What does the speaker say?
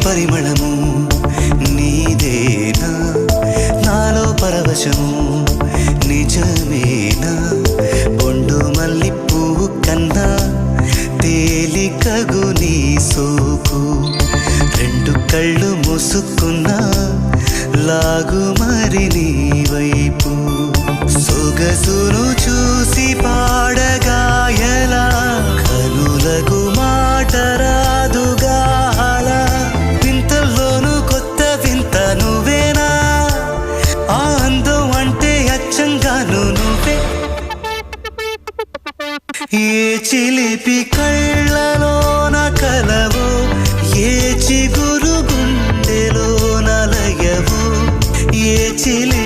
పరిమళము నీదేనా నాలో పరవశము నిజమేనా బొండు మల్లి పువ్వు కన్నా తేలికగు నీ సోకు రెండు కళ్ళు మూసుకున్నా లాగు మరి నీ వైపు సొగసును చూసి పాడగాయలా కనులకు మాట రాదుగా అలా వింతల్లోనూ కొత్త వింత నువ్వేనా ఆ అందం అంటే అచ్చంగాను నువ్వే ఏ చిలిపి కళ్ళలోన కలవో ఏ చిగురు గుండెలో నలయవో ఏ చిలి